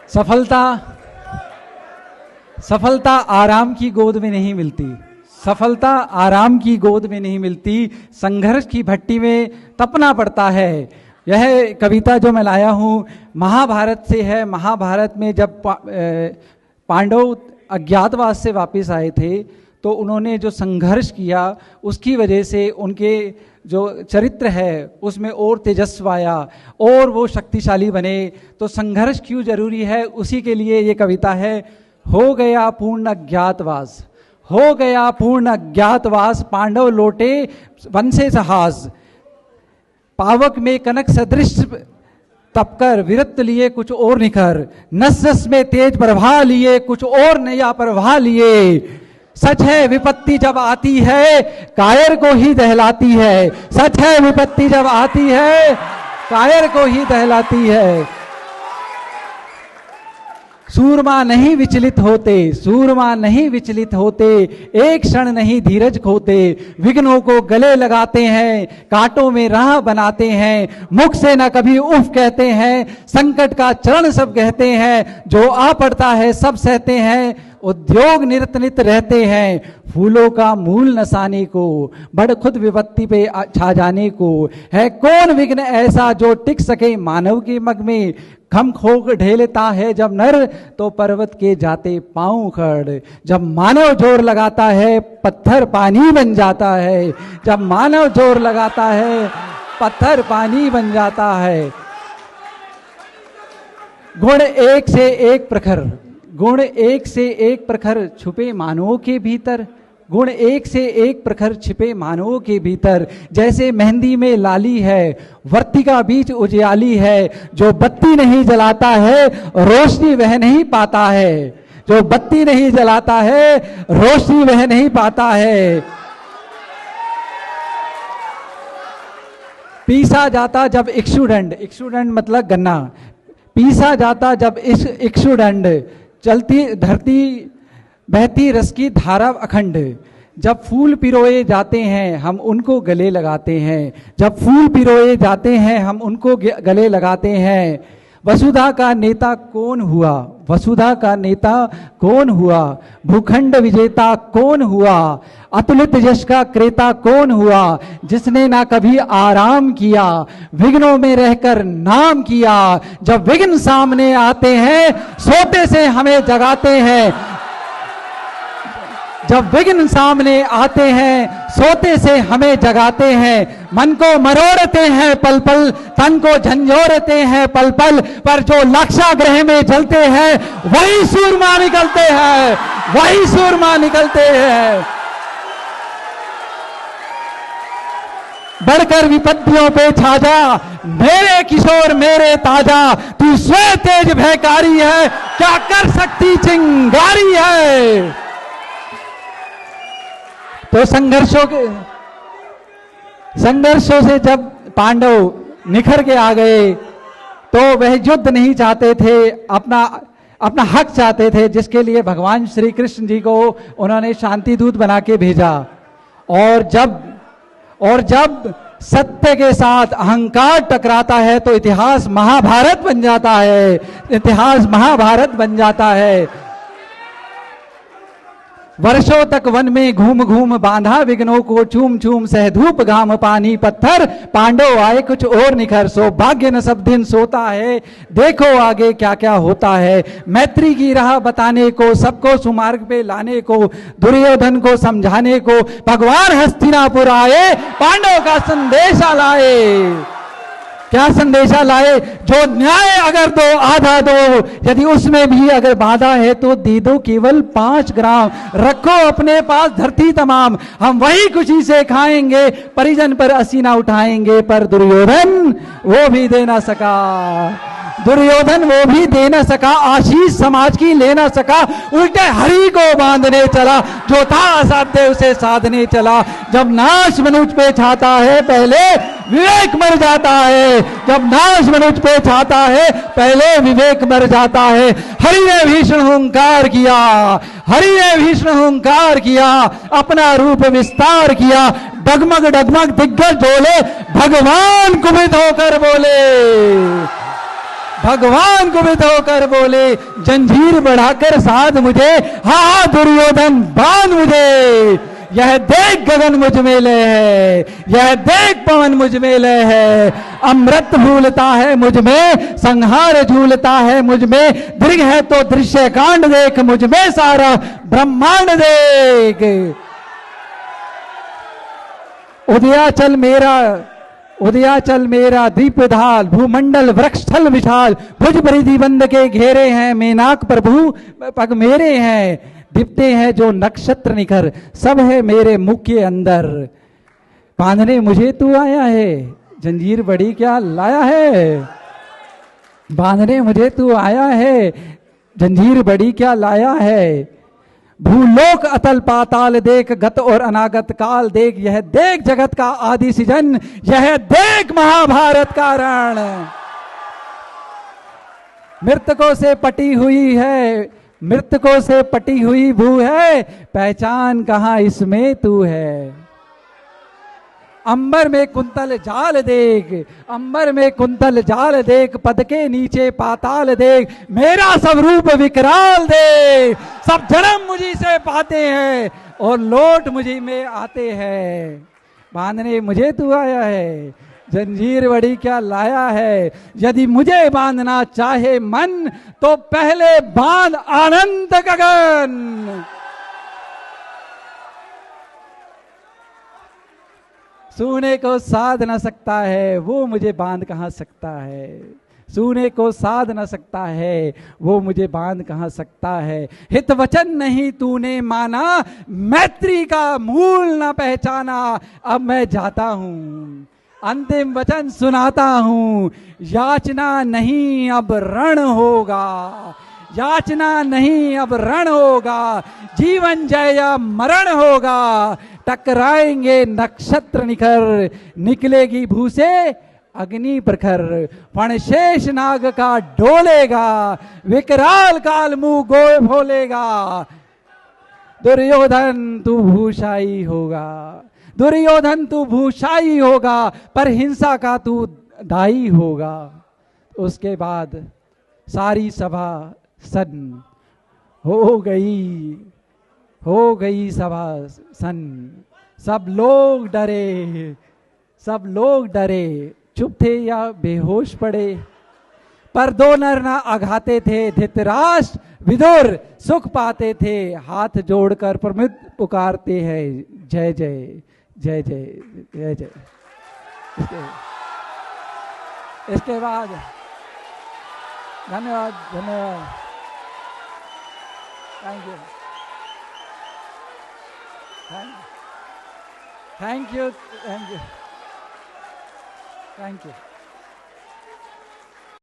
सफलता सफलता आराम की गोद में नहीं मिलती। सफलता आराम की गोद में नहीं मिलती, संघर्ष की भट्टी में तपना पड़ता है। यह कविता जो मैं लाया हूँ महाभारत से है। महाभारत में जब पांडव अज्ञातवास से वापस आए थे तो उन्होंने जो संघर्ष किया उसकी वजह से उनके जो चरित्र है उसमें और तेजस्व आया और वो शक्तिशाली बने। तो संघर्ष क्यों जरूरी है, उसी के लिए ये कविता है। हो गया पूर्ण अज्ञातवास, हो गया पूर्ण अज्ञातवास, पांडव लौटे वन से जहाज। पावक में कनक सदृश तपकर, विरत लिए कुछ और निखर, नस नस में तेज प्रवाह लिए कुछ और नया प्रवाह लिए। सच है विपत्ति जब आती है कायर को ही दहलाती है। सच है विपत्ति जब आती है कायर को ही दहलाती है। सूरमा नहीं विचलित होते, सूरमा नहीं विचलित होते, एक क्षण नहीं धीरज खोते। विघ्नों को गले लगाते हैं, कांटों में राह बनाते हैं। मुख से न कभी उफ कहते हैं, संकट का चरण सब कहते हैं। जो आ पड़ता है सब सहते हैं, उद्योग निरत नित रहते हैं। फूलों का मूल नसाने को, बड़ खुद विपत्ति पे छा जाने को। है कौन विघ्न ऐसा जो टिक सके मानव के मग में। खम खोक ढेलता है जब नर तो पर्वत के जाते पांव खड़। जब मानव जोर लगाता है पत्थर पानी बन जाता है। जब मानव जोर लगाता है पत्थर पानी बन जाता है। गुण एक से एक प्रखर, गुण एक से एक प्रखर छुपे मानवों के भीतर। गुण एक से एक प्रखर छिपे मानवों के भीतर। जैसे मेहंदी में लाली है, वर्तिका बीच उजियाली है। जो बत्ती नहीं जलाता है रोशनी वह नहीं पाता है। जो बत्ती नहीं जलाता है रोशनी वह नहीं पाता है। पीसा जाता जब इक्षुदंड, इक्षुदंड मतलब गन्ना। पीसा जाता जब इक्षुदंड, चलती धरती बहती रस की धारा अखंड। जब फूल पिरोए जाते हैं हम उनको गले लगाते हैं। जब फूल पिरोए जाते हैं हम उनको गले लगाते हैं। वसुधा का नेता कौन हुआ, वसुधा का नेता कौन हुआ। भूखंड विजेता कौन हुआ, अतुलित यश का क्रेता कौन हुआ। जिसने ना कभी आराम किया, विघ्नों में रहकर नाम किया। जब विघ्न सामने आते हैं सोते से हमें जगाते हैं। जब विघ्न सामने आते हैं सोते से हमें जगाते हैं। मन को मरोड़ते हैं पल पल, तन को झंझोड़ते हैं पल पल। पर जो लक्षाग्रह में जलते हैं वही सूरमा निकलते हैं, वही सूरमा निकलते हैं। बढ़कर विपत्तियों पे छा जा मेरे किशोर मेरे ताजा। तू स्वयं तेज भयकारी है, क्या कर सकती चिंगारी है। तो संघर्षों से जब पांडव निखर के आ गए तो वह युद्ध नहीं चाहते थे, अपना हक चाहते थे, जिसके लिए भगवान श्री कृष्ण जी को उन्होंने शांति दूत बना के भेजा। और जब सत्य के साथ अहंकार टकराता है तो इतिहास महाभारत बन जाता है, इतिहास महाभारत बन जाता है। वर्षों तक वन में घूम घूम बांधा विघ्नों को चूम चूम, सह धूप घाम पानी पत्थर। पांडव आए कुछ और निखर, सौभाग्य न सब दिन सोता है। देखो आगे क्या क्या होता है। मैत्री की राह बताने को, सबको सुमार्ग पे लाने को, दुर्योधन को समझाने को भगवान हस्तिनापुर आए, पांडव का संदेशा लाए। क्या संदेशा लाए। जो न्याय अगर दो आधा दो, यदि उसमें भी अगर बाधा है तो दे दो केवल 5 ग्राम। रखो अपने पास धरती तमाम, हम वही खुशी से खाएंगे। परिजन पर असीना उठाएंगे। पर दुर्योधन वो भी दे ना सका, दुर्योधन वो भी दे न सका। आशीष समाज की ले न सका, उल्टे हरि को बांधने चला। जो था असाध्य उसे साधने चला। जब नाश मनुष्य पे छाता है पहले विवेक मर जाता है। जब नाश मनुष्य पे छाता है पहले विवेक मर जाता है। हरि ने भीषण हुंकार किया, हरि ने भीषण हुंकार किया, अपना रूप विस्तार किया। डगमग डगमग दिग्गज डोले, भगवान कुपित होकर बोले। भगवान कुपित होकर बोले, जंजीर बढ़ाकर साध मुझे, हा दुर्योधन बांध मुझे। यह देख गगन मुझ में लय है, यह देख पवन मुझ में लय है। अमृत भूलता है मुझ में, संहार झूलता है मुझ में। दृग है तो दृश्य कांड देख, मुझ में सारा ब्रह्मांड देख। उदयाचल मेरा दीपधाल, भूमंडल वृक्षस्थल विशाल। भुज परिधि बंद के घेरे हैं, मेनाक प्रभु पग मेरे हैं। दिखते हैं जो नक्षत्र निखर, सब है मेरे मुख के अंदर। बांधने मुझे तू आया है, जंजीर बड़ी क्या लाया है। बांधने मुझे तू आया है, जंजीर बड़ी क्या लाया है। भूलोक अतल पाताल देख, गत और अनागत काल देख। यह देख जगत का आदि सृजन, यह देख महाभारत का रण। मृतकों से पटी हुई है, मृतकों से पटी हुई भू है। पहचान कहां इसमें तू है। अंबर में कुंतल जाल देख, अंबर में कुंतल जाल देख। पद के नीचे पाताल देख, मेरा सब रूप विकराल देख। सब जन्म मुझी से पाते हैं और लौट मुझी में आते हैं। बांधने मुझे तू आया है, जंजीर बड़ी क्या लाया है। यदि मुझे बांधना चाहे मन, तो पहले बांध अनंत गगन। सोने को साध न सकता है, वो मुझे बांध कहां सकता है। सोने को साध न सकता है, वो मुझे बांध कहां सकता है। हित वचन नहीं तूने माना, मैत्री का मूल न पहचाना। अब मैं जाता हूं, अंतिम वचन सुनाता हूं। याचना नहीं अब रण होगा, याचना नहीं अब रण होगा। जीवन जय या मरण होगा। टकराएंगे नक्षत्र निखर, निकलेगी भू से अग्नि प्रखर। फण शेष नाग का डोलेगा, विकराल काल मुंह गोए भोलेगा। दुर्योधन तू भूषाई होगा, दुर्योधन तू भूषाई होगा, पर हिंसा का तू दाई होगा। उसके बाद सारी सभा सन हो गई सभा सन। सब लोग डरे, सब लोग डरे। चुप थे या बेहोश पड़े, पर दो नर ना आघाते थे। धृतराष्ट्र विदुर सुख पाते थे, हाथ जोड़कर प्रमित पुकारते हैं, जय जय जय जय जय जय। इसके बाद धन्यवाद धन्यवाद, thank you thank you thank you thank you.